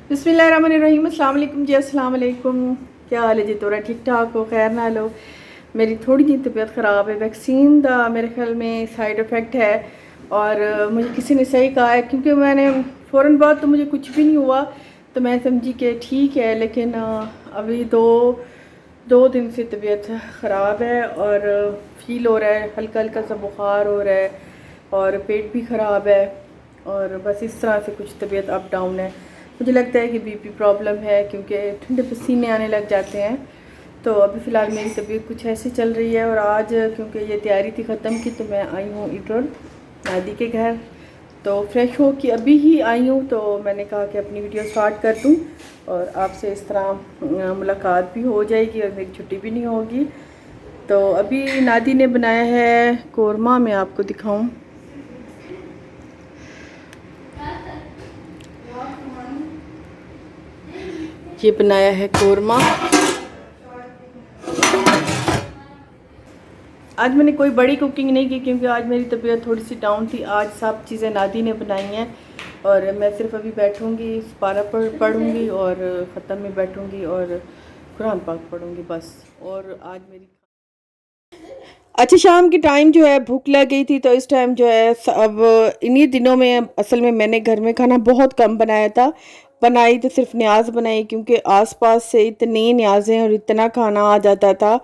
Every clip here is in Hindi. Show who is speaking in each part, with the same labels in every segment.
Speaker 1: बिस्मिल्लाहिर्रहमानिर्रहीम। अस्सलाम वालेकुम जी। अस्सलाम वालेकुम। क्या हाल है जी? तोरा ठीक ठाक हो? खैर ना लो। मेरी थोड़ी जी तबीयत ख़राब है। वैक्सीन का मेरे ख्याल में साइड इफ़ेक्ट है और मुझे किसी ने सही कहा है, क्योंकि मैंने फ़ौरन बाद तो मुझे कुछ भी नहीं हुआ तो मैं समझी कि ठीक है, लेकिन अभी दो दो दिन से तबीयत ख़राब है और फील हो रहा है, हल्का हल्का सा बुखार हो रहा है और पेट भी ख़राब है और बस इस तरह से कुछ तबीयत अप डाउन है। मुझे लगता है कि बीपी प्रॉब्लम है, क्योंकि ठंडे पसीने आने लग जाते हैं। तो अभी फ़िलहाल मेरी तबीयत कुछ ऐसी चल रही है और आज क्योंकि ये तैयारी थी ख़त्म की तो मैं आई हूँ इधर दादी के घर। तो फ्रेश हो कि अभी ही आई हूँ तो मैंने कहा कि अपनी वीडियो स्टार्ट कर दूँ और आपसे इस तरह मुलाकात भी हो जाएगी और मेरी छुट्टी भी नहीं होगी। तो अभी नादी ने बनाया है कोरमा, मैं आपको दिखाऊं। ये बनाया है कोरमा। आज मैंने कोई बड़ी कुकिंग नहीं की क्योंकि आज मेरी तबीयत थोड़ी सी डाउन थी। आज सब चीज़ें नादी ने बनाई हैं और मैं सिर्फ अभी बैठूंगी, पारा पढ़ूंगी और ख़त्म में बैठूंगी और कुरान पाक पढ़ूंगी बस। और आज मेरी अच्छा, शाम के टाइम जो है भूख लग गई थी तो इस टाइम जो है अब इन्हीं दिनों में असल में मैंने घर में खाना बहुत कम बनाया था। बनाई तो सिर्फ न्याज बनाई, क्योंकि आसपास से इतनी न्याज़ें और इतना खाना आ जाता था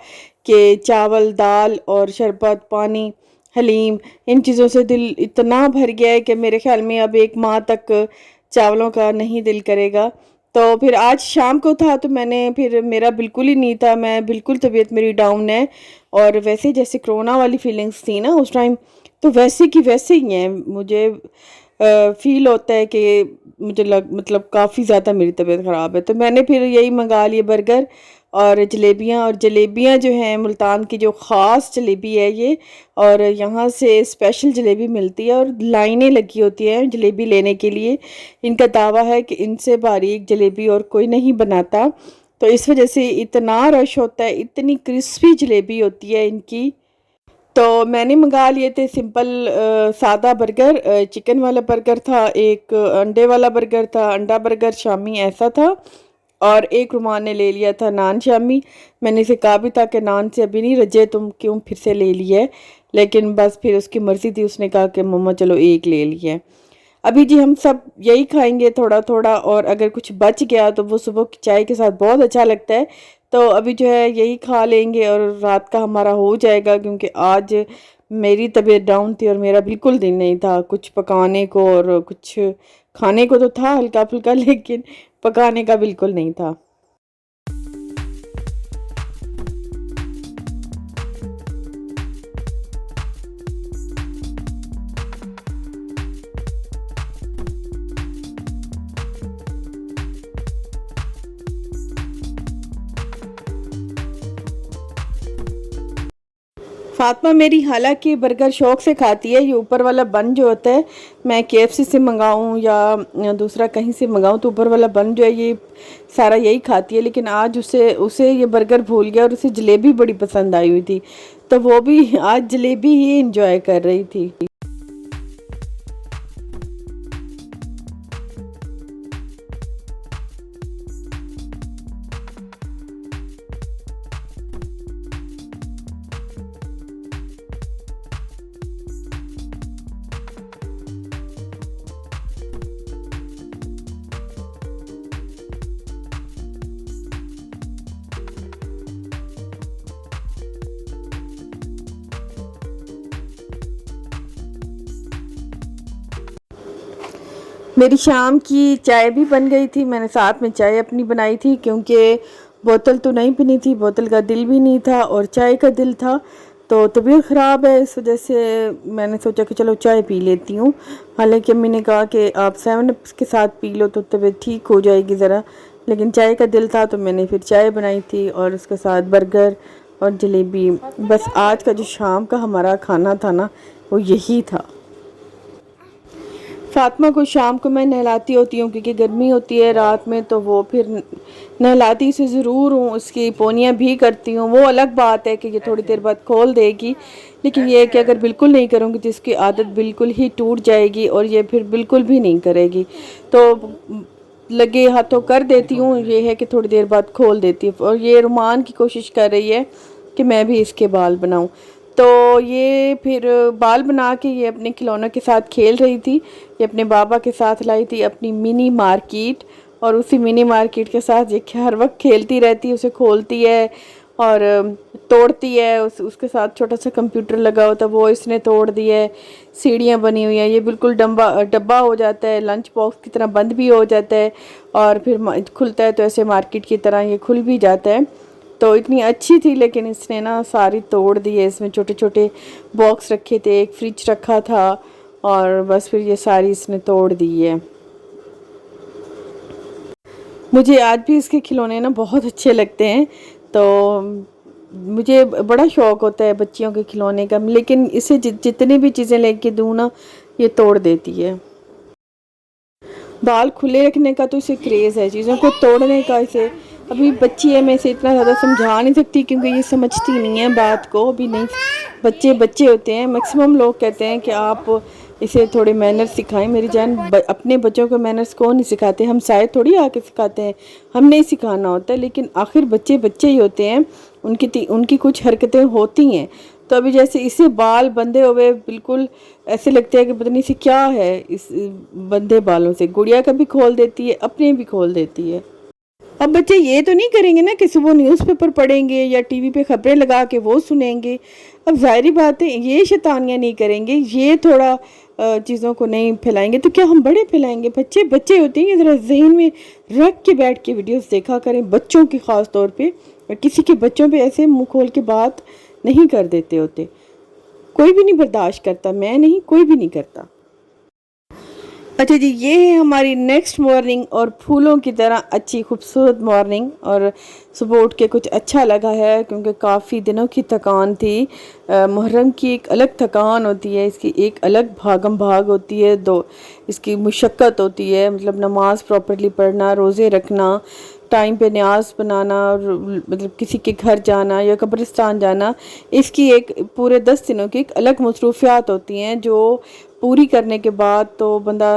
Speaker 1: कि चावल दाल और शरबत पानी हलीम इन चीज़ों से दिल इतना भर गया है कि मेरे ख्याल में अब एक माह तक चावलों का नहीं दिल करेगा। तो फिर आज शाम को था तो मैंने फिर मेरा बिल्कुल ही नहीं था, मैं बिल्कुल तबीयत मेरी डाउन है और वैसे जैसे कोरोना वाली फीलिंग्स थी ना उस टाइम, तो वैसे की वैसे ही हैं। मुझे फील होता है कि मुझे मतलब काफ़ी ज़्यादा मेरी तबीयत ख़राब है। तो मैंने फिर यही मंगा लिए बर्गर और जलेबियाँ। और जलेबियाँ जो हैं मुल्तान की जो ख़ास जलेबी है ये, और यहाँ से स्पेशल जलेबी मिलती है और लाइनें लगी होती हैं जलेबी लेने के लिए। इनका दावा है कि इनसे बारीक जलेबी और कोई नहीं बनाता, तो इस वजह से इतना रश होता है, इतनी क्रिस्पी जलेबी होती है इनकी। तो मैंने मंगा लिए थे सिंपल सादा बर्गर, चिकन वाला बर्गर था, एक अंडे वाला बर्गर था, अंडा बर्गर शामी ऐसा था, और एक रुमान ने ले लिया था नान शामी। मैंने इसे कहा भी था कि नान से अभी नहीं रजे, तुम क्यों फिर से ले लिए, लेकिन बस फिर उसकी मर्ज़ी थी, उसने कहा कि मम्मा चलो एक ले लिए। अभी जी हम सब यही खाएंगे थोड़ा थोड़ा, और अगर कुछ बच गया तो वो सुबह की चाय के साथ बहुत अच्छा लगता है। तो अभी जो है यही खा लेंगे और रात का हमारा हो जाएगा, क्योंकि आज मेरी तबीयत डाउन थी और मेरा बिल्कुल दिल नहीं था कुछ पकाने को, और कुछ खाने को तो था हल्का फुल्का लेकिन पकाने का बिल्कुल नहीं था। फातिमा मेरी हालांकि बर्गर शौक से खाती है। ये ऊपर वाला बन जो होता है, मैं केएफसी से मंगाऊं या दूसरा कहीं से मंगाऊं तो ऊपर वाला बन जो है ये सारा यही खाती है। लेकिन आज उसे उसे ये बर्गर भूल गया और उसे जलेबी बड़ी पसंद आई हुई थी, तो वो भी आज जलेबी ही इंजॉय कर रही थी। मेरी शाम की चाय भी बन गई थी। मैंने साथ में चाय अपनी बनाई थी, क्योंकि बोतल तो नहीं पीनी थी, बोतल का दिल भी नहीं था और चाय का दिल था। तो तबीयत ख़राब है इस वजह से मैंने सोचा कि चलो चाय पी लेती हूँ। हालांकि अम्मी ने कहा कि आप 7 अप के साथ पी लो तो तबीयत ठीक हो जाएगी ज़रा, लेकिन चाय का दिल था तो मैंने फिर चाय बनाई थी और उसके साथ बर्गर और जलेबी। बस आज का जो शाम का हमारा खाना था ना वो यही था। फातिमा को शाम को मैं नहलाती होती हूँ, क्योंकि गर्मी होती है रात में, तो वो फिर नहलाती से ज़रूर हूँ, उसकी पोनियाँ भी करती हूँ। वो अलग बात है कि ये थोड़ी देर बाद खोल देगी, लेकिन ये है कि अगर बिल्कुल नहीं करूँगी तो इसकी आदत बिल्कुल ही टूट जाएगी और ये फिर बिल्कुल भी नहीं करेगी। तो लगे हाथों कर देती हूँ, ये है कि थोड़ी देर बाद खोल देती हूँ। और ये रुमान की कोशिश कर रही है कि मैं भी इसके बाल बनाऊँ। तो ये फिर बाल बना के ये अपने खिलौनों के साथ खेल रही थी। ये अपने बाबा के साथ लाई थी अपनी मिनी मार्केट, और उसी मिनी मार्केट के साथ ये हर वक्त खेलती रहती है, उसे खोलती है और तोड़ती है। उसके साथ छोटा सा कंप्यूटर लगा होता है, वो इसने तोड़ दिया है। सीढ़ियाँ बनी हुई हैं, ये बिल्कुल डब्बा हो जाता है, लंच बॉक्स की तरह बंद भी हो जाता है और फिर खुलता है तो ऐसे मार्केट की तरह ये खुल भी जाता है। तो इतनी अच्छी थी, लेकिन इसने ना सारी तोड़ दी है। इसमें छोटे छोटे बॉक्स रखे थे, एक फ्रिज रखा था, और बस फिर ये सारी इसने तोड़ दी है। मुझे आज भी इसके खिलौने ना बहुत अच्छे लगते हैं। तो मुझे बड़ा शौक़ होता है बच्चियों के खिलौने का, लेकिन इसे जितनी भी चीज़ें लेके दूँ ना, ये तोड़ देती है। बाल खुले रखने का तो इसे क्रेज़ है, चीज़ों को तोड़ने का इसे, अभी बच्ची है, मैं इसे इतना ज़्यादा समझा नहीं सकती क्योंकि ये समझती नहीं है बात को। अभी नहीं, बच्चे बच्चे होते हैं। मैक्सिमम लोग कहते हैं कि आप इसे थोड़े मैनर्स सिखाएं। मेरी जान, अपने बच्चों को मैनर्स कौन नहीं सिखाते, हम शायद थोड़ी आके सिखाते हैं, हमने ही सिखाना होता है। लेकिन आखिर बच्चे बच्चे ही होते हैं, उनकी कुछ हरकतें होती हैं। तो अभी जैसे इसे बाल बंधे हुए बिल्कुल ऐसे लगते हैं कि पता नहीं इसे क्या है, इस बंधे बालों से गुड़िया का भी खोल देती है, अपने भी खोल देती है। अब बच्चे ये तो नहीं करेंगे ना कि सुबह न्यूज़पेपर पढ़ेंगे या टीवी पे खबरें लगा के वो सुनेंगे। अब ज़ाहिरी बात है ये शैतानियाँ नहीं करेंगे, ये थोड़ा चीज़ों को नहीं फैलाएंगे तो क्या हम बड़े फैलाएंगे। बच्चे बच्चे होते हैं, ज़रा जहन में रख के बैठ के वीडियोस देखा करें, बच्चों की ख़ास तौर पे। और किसी के बच्चों पे ऐसे मुँह खोल के बात नहीं कर देते होते। कोई भी नहीं बर्दाश्त करता, मैं नहीं, कोई भी नहीं करता। अच्छा जी, ये है हमारी नेक्स्ट मॉर्निंग, और फूलों की तरह अच्छी खूबसूरत मॉर्निंग। और सुबह उठ के कुछ अच्छा लगा है क्योंकि काफ़ी दिनों की थकान थी। मुहर्रम की एक अलग थकान होती है, इसकी एक अलग भागम भाग होती है, इसकी मुशक्क़त होती है। मतलब नमाज प्रॉपर्ली पढ़ना, रोज़े रखना, टाइम पे न्याज बनाना, और मतलब किसी के घर जाना या कब्रिस्तान जाना, इसकी एक पूरे 10 दिनों की एक अलग मसरूफियात होती हैं, जो पूरी करने के बाद तो बंदा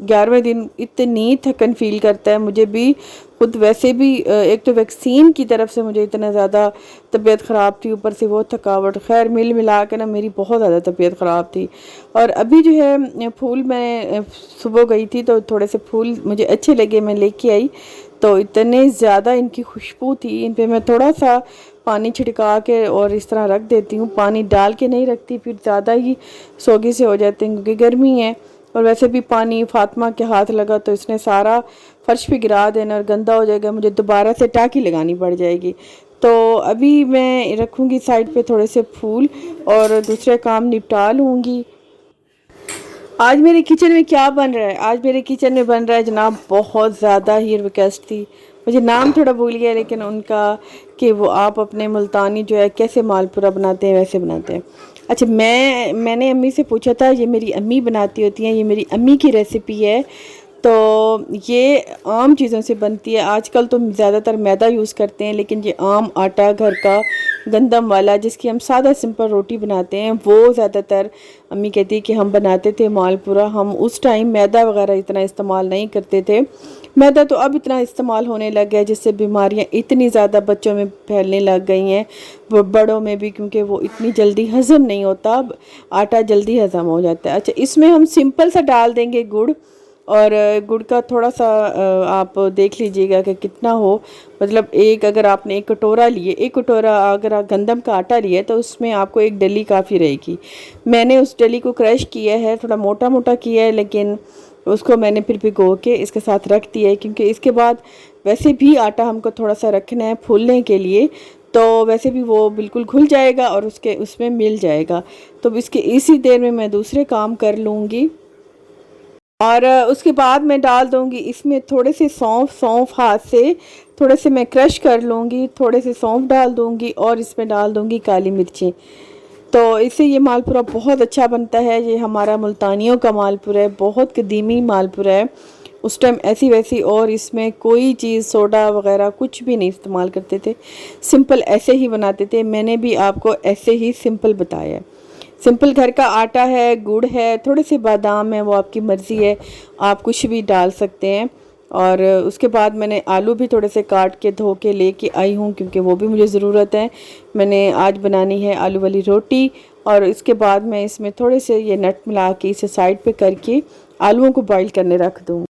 Speaker 1: 11वें दिन इतनी थकन फील करता है। मुझे भी खुद वैसे भी एक तो वैक्सीन की तरफ से मुझे इतना ज़्यादा तबीयत ख़राब थी, ऊपर से वो थकावट, खैर मिल मिला के ना मेरी बहुत ज़्यादा तबीयत ख़राब थी। और अभी जो है फूल, मैं सुबह गई थी तो थोड़े से फूल मुझे अच्छे लगे, मैं लेके आई। तो इतने ज़्यादा इनकी खुशबू थी, इन पे मैं थोड़ा सा पानी छिड़का के और इस तरह रख देती हूँ। पानी डाल के नहीं रखती, फिर ज़्यादा ही सोगे से हो जाते हैं क्योंकि गर्मी है। और वैसे भी पानी फातिमा के हाथ लगा तो इसने सारा फर्श पे गिरा देना और गंदा हो जाएगा, मुझे दोबारा से टाँकी लगानी पड़ जाएगी। तो अभी मैं रखूँगी साइड पे थोड़े से फूल और दूसरे काम निपटा लूँगी। आज मेरे किचन में क्या बन रहा है? आज मेरे किचन में बन रहा है जनाब, बहुत ज़्यादा ही रिक्वेस्ट थी, मुझे नाम थोड़ा भूल गया लेकिन उनका, कि वो आप अपने मुल्तानी जो है कैसे मालपुरा बनाते हैं वैसे बनाते हैं। अच्छा, मैंने अम्मी से पूछा था, ये मेरी अम्मी बनाती होती हैं, ये मेरी अम्मी की रेसिपी है। तो ये आम चीज़ों से बनती है। आजकल तो ज़्यादातर मैदा यूज़ करते हैं, लेकिन ये आम आटा घर का गंदम वाला जिसकी हम सादा सिंपल रोटी बनाते हैं, वो ज़्यादातर अम्मी कहती है कि हम बनाते थे मालपुरा। हम उस टाइम मैदा वगैरह इतना इस्तेमाल नहीं करते थे। मैदा तो अब इतना इस्तेमाल होने लग गया है जिससे बीमारियां इतनी ज़्यादा बच्चों में फैलने लग गई हैं, बड़ों में भी, क्योंकि वो इतनी जल्दी हज़म नहीं होता, आटा जल्दी हज़म हो जाता है। अच्छा, इसमें हम सिंपल सा डाल देंगे गुड़, और गुड़ का थोड़ा सा आप देख लीजिएगा कि कितना हो। मतलब अगर आपने एक कटोरा लिए, एक कटोरा अगर आप गंदम का आटा लिए तो उसमें आपको एक डली काफ़ी रहेगी। मैंने उस डली को क्रश किया है, थोड़ा मोटा मोटा किया है, लेकिन उसको मैंने फिर भिगो के इसके साथ रख दिया है, क्योंकि इसके बाद वैसे भी आटा हमको थोड़ा सा रखना है फूलने के लिए, तो वैसे भी वो बिल्कुल घुल जाएगा और उसमें मिल जाएगा। तो इसी देर में मैं दूसरे काम कर लूँगी। और उसके बाद मैं डाल दूँगी इसमें थोड़े से सौंफ हाथ से थोड़े से मैं क्रश कर लूँगी, थोड़े से सौंफ डाल दूँगी और इसमें डाल दूँगी काली मिर्चें। तो इससे ये मालपुरा बहुत अच्छा बनता है। ये हमारा मुल्तानियों का मालपुरा है, बहुत कदीमी मालपुरा है। उस टाइम ऐसी वैसी और इसमें कोई चीज़ सोडा वगैरह कुछ भी नहीं इस्तेमाल करते थे, सिंपल ऐसे ही बनाते थे। मैंने भी आपको ऐसे ही सिंपल बताया है। सिंपल घर का आटा है, गुड़ है, थोड़े से बादाम है, वो आपकी मर्ज़ी है, आप कुछ भी डाल सकते हैं। और उसके बाद मैंने आलू भी थोड़े से काट के धो के लेके आई हूँ, क्योंकि वो भी मुझे ज़रूरत है। मैंने आज बनानी है आलू वाली रोटी। और इसके बाद मैं इसमें थोड़े से ये नट मिला के इसे साइड पे करके आलूओं को बॉईल करने रख दूँ।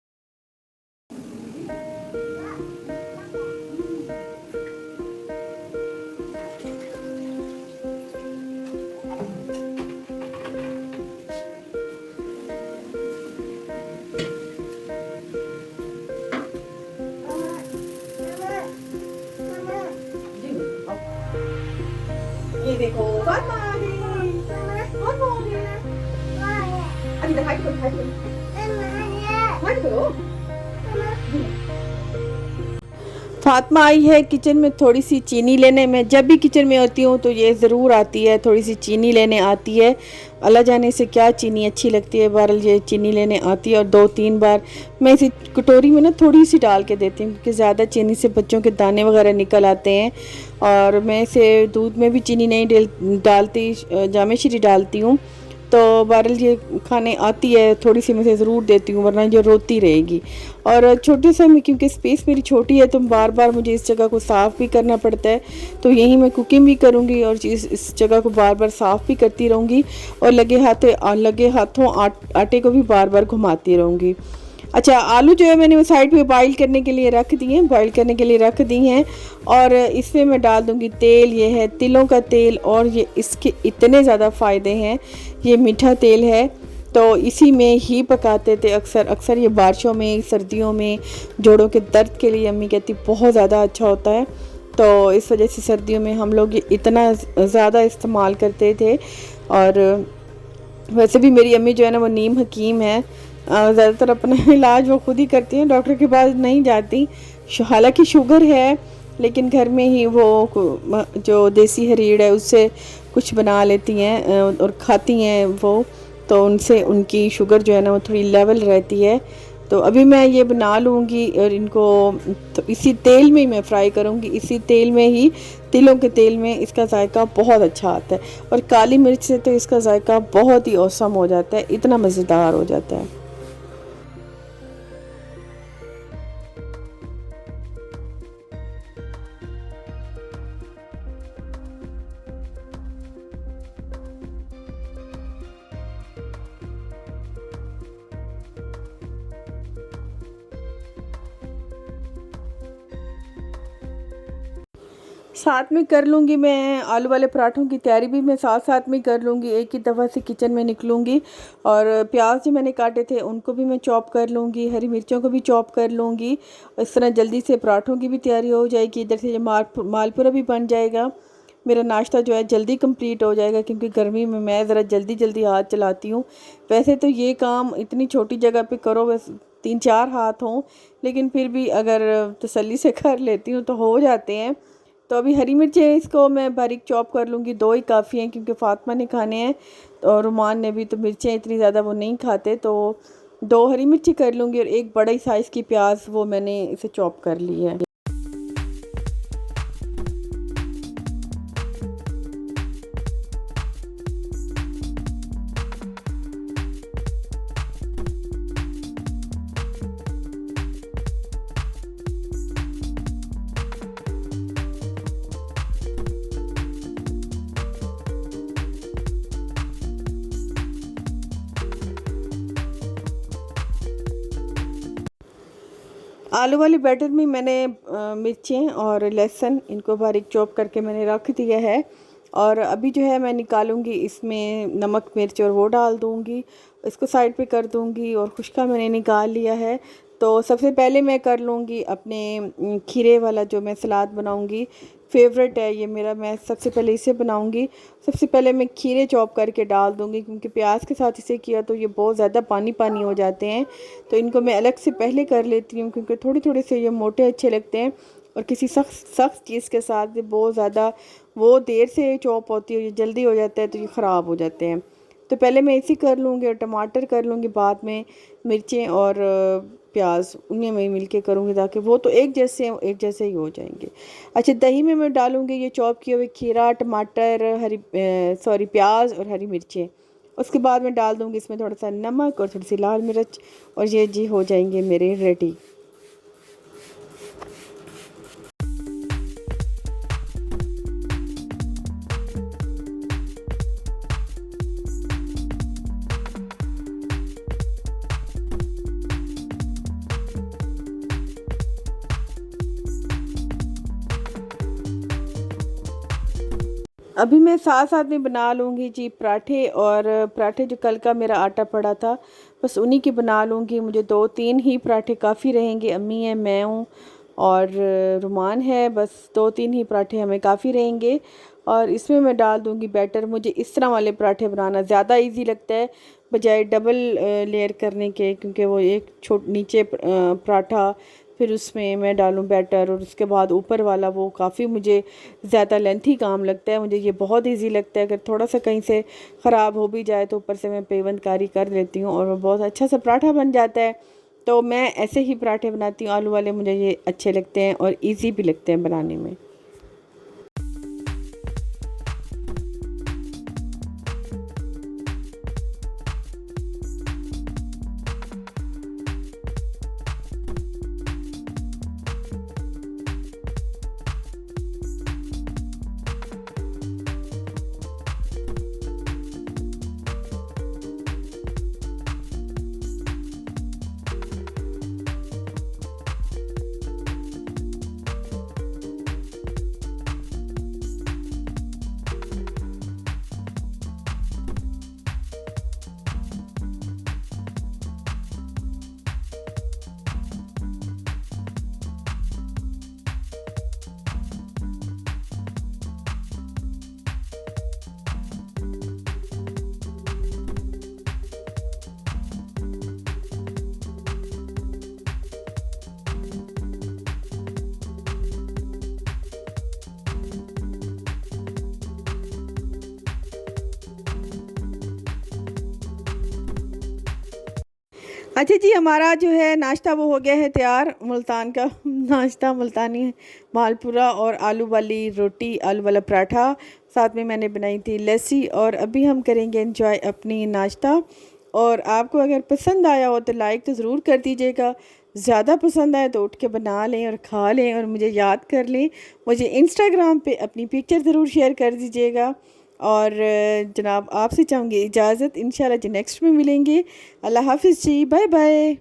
Speaker 1: ये देखो फातिमा आ गई। फातिमा आ गई। अरे इधर हाइट करो, हाइट करो, हाइट करो। फातिमा आई है किचन में थोड़ी सी चीनी लेने। मैं जब भी किचन में होती हूँ तो ये ज़रूर आती है, थोड़ी सी चीनी लेने आती है। अल्लाह जाने से क्या चीनी अच्छी लगती है, बहरहाल ये चीनी लेने आती है। और 2-3 बार मैं इसी कटोरी में ना थोड़ी सी डाल के देती हूँ, क्योंकि ज़्यादा चीनी से बच्चों के दाने वगैरह निकल आते हैं। और मैं इसे दूध में भी चीनी नहीं डालती, जामे शीरी डालती हूँ। तो बहरहाल ये खाने आती है, थोड़ी सी मैं इसे ज़रूर देती हूँ, वरना ये रोती रहेगी। और छोटे से में क्योंकि स्पेस मेरी छोटी है तो बार बार मुझे इस जगह को साफ़ भी करना पड़ता है। तो यहीं मैं कुकिंग भी करूँगी और इस जगह को बार बार साफ़ भी करती रहूँगी। और लगे हाथों आटे को भी बार बार घुमाती रहूँगी। अच्छा, आलू जो है मैंने वो साइड पे बॉईल करने के लिए रख दिए, बॉईल करने के लिए रख दी हैं। और इसमें मैं डाल दूँगी तेल। ये है तिलों का तेल और ये इसके इतने ज़्यादा फ़ायदे हैं। ये मीठा तेल है, तो इसी में ही पकाते थे अक्सर ये बारिशों में, सर्दियों में जोड़ों के दर्द के लिए अम्मी कहती बहुत ज़्यादा अच्छा होता है। तो इस वजह से सर्दियों में हम लोग ये इतना ज़्यादा इस्तेमाल करते थे। और वैसे भी मेरी अम्मी जो है ना वो नीम हकीम है, ज़्यादातर अपना इलाज वो खुद ही करती हैं, डॉक्टर के पास नहीं जाती। हालांकि शुगर है, लेकिन घर में ही वो जो देसी हरीड़ है उससे कुछ बना लेती हैं और खाती हैं वो। तो उनसे उनकी शुगर जो है ना वो थोड़ी लेवल रहती है। तो अभी मैं ये बना लूँगी और इनको तो इसी तेल में ही मैं फ्राई करूँगी, इसी तेल में ही, तिलों के तेल में। इसका जायका बहुत अच्छा आता है और काली मिर्च से तो इसका जायका बहुत ही औसम हो जाता है, इतना मज़ेदार हो जाता है। साथ में कर लूँगी मैं आलू वाले पराठों की तैयारी भी, मैं साथ साथ में कर लूँगी, एक ही दफ़ा से किचन में निकलूँगी। और प्याज जो मैंने काटे थे उनको भी मैं चॉप कर लूँगी, हरी मिर्चों को भी चॉप कर लूँगी। इस तरह जल्दी से पराठों की भी तैयारी हो जाएगी, इधर से मालपुरा भी बन जाएगा। मेरा नाश्ता जो है जल्दी कंप्लीट हो जाएगा, क्योंकि गर्मी में मैं ज़रा जल्दी जल्दी हाथ चलाती हूँ। वैसे तो ये काम इतनी छोटी जगह पे करो बस 3-4 हाथ हों, लेकिन फिर भी अगर तसल्ली से कर लेती हूँ तो हो जाते हैं। तो अभी हरी मिर्चें इसको मैं बारीक चॉप कर लूँगी, 2 ही काफ़ी हैं क्योंकि फ़ातिमा ने खाने हैं और रुमान ने भी। तो मिर्चें इतनी ज़्यादा वो नहीं खाते, तो 2 हरी मिर्ची कर लूँगी और एक बड़े साइज़ की प्याज वो मैंने इसे चॉप कर ली है। आलू वाले बैटर में मैंने मिर्चें और लहसुन इनको बारीक चॉप करके मैंने रख दिया है। और अभी जो है मैं निकालूंगी इसमें नमक मिर्च और वो डाल दूंगी, इसको साइड पे कर दूंगी। और खुश्का मैंने निकाल लिया है। तो सबसे पहले मैं कर लूँगी अपने खीरे वाला जो मैं सलाद बनाऊंगी, फेवरेट है ये मेरा, मैं सबसे पहले इसे बनाऊंगी। सबसे पहले मैं खीरे चॉप करके डाल दूंगी, क्योंकि प्याज के साथ इसे किया तो ये बहुत ज़्यादा पानी पानी हो जाते हैं। तो इनको मैं अलग से पहले कर लेती हूँ, क्योंकि थोड़े थोड़े से ये मोटे अच्छे लगते हैं। और किसी सख्त सख्त चीज़ के साथ बहुत ज़्यादा वो देर से चॉप होती है, ये जल्दी हो जाता है तो ये ख़राब हो जाते हैं। तो पहले मैं इसी कर लूँगी और टमाटर कर लूँगी, बाद में मिर्चें और प्याज उन्हें मैं मिल के करूँगी, ताकि वो तो एक जैसे ही हो जाएंगे। अच्छा, दही में मैं डालूँगी ये चॉप किए हुए खीरा, टमाटर, प्याज और हरी मिर्चें। उसके बाद मैं डाल दूँगी इसमें थोड़ा सा नमक और थोड़ी सी लाल मिर्च, और ये जी हो जाएंगे मेरे रेडी। अभी मैं साथ साथ में बना लूँगी जी पराठे। और पराठे जो कल का मेरा आटा पड़ा था बस उन्हीं की बना लूँगी। मुझे 2-3 ही पराठे काफ़ी रहेंगे। अम्मी है, मैं हूँ और रुमान है, बस 2-3 ही पराठे हमें काफ़ी रहेंगे। और इसमें मैं डाल दूँगी बैटर। मुझे इस तरह वाले पराठे बनाना ज़्यादा इजी लगता है बजाय डबल लेयर करने के, क्योंकि वो एक नीचे पराठा, फिर उसमें मैं डालूं बैटर और उसके बाद ऊपर वाला, वो काफ़ी मुझे ज़्यादा लेंथी काम लगता है। मुझे ये बहुत इजी लगता है। अगर थोड़ा सा कहीं से ख़राब हो भी जाए तो ऊपर से मैं पेवंदकारी कर लेती हूँ और वो बहुत अच्छा सा पराठा बन जाता है। तो मैं ऐसे ही पराठे बनाती हूँ आलू वाले। मुझे ये अच्छे लगते हैं और ईज़ी भी लगते हैं बनाने में। अच्छा जी, हमारा जो है नाश्ता वो हो गया है तैयार। मुल्तान का नाश्ता, मुल्तानी मालपुरा और आलू वाली रोटी, आलू वाला पराठा, साथ में मैंने बनाई थी लस्सी। और अभी हम करेंगे एंजॉय अपनी नाश्ता। और आपको अगर पसंद आया हो तो लाइक तो ज़रूर कर दीजिएगा। ज़्यादा पसंद आए तो उठ के बना लें और खा लें और मुझे याद कर लें। मुझे इंस्टाग्राम पे अपनी पिक्चर ज़रूर शेयर कर दीजिएगा। और जनाब आपसे चाहूँगी इजाज़त। इंशाल्लाह जी नेक्स्ट में मिलेंगे। अल्लाह हाफ़िज़ जी, बाय बाय।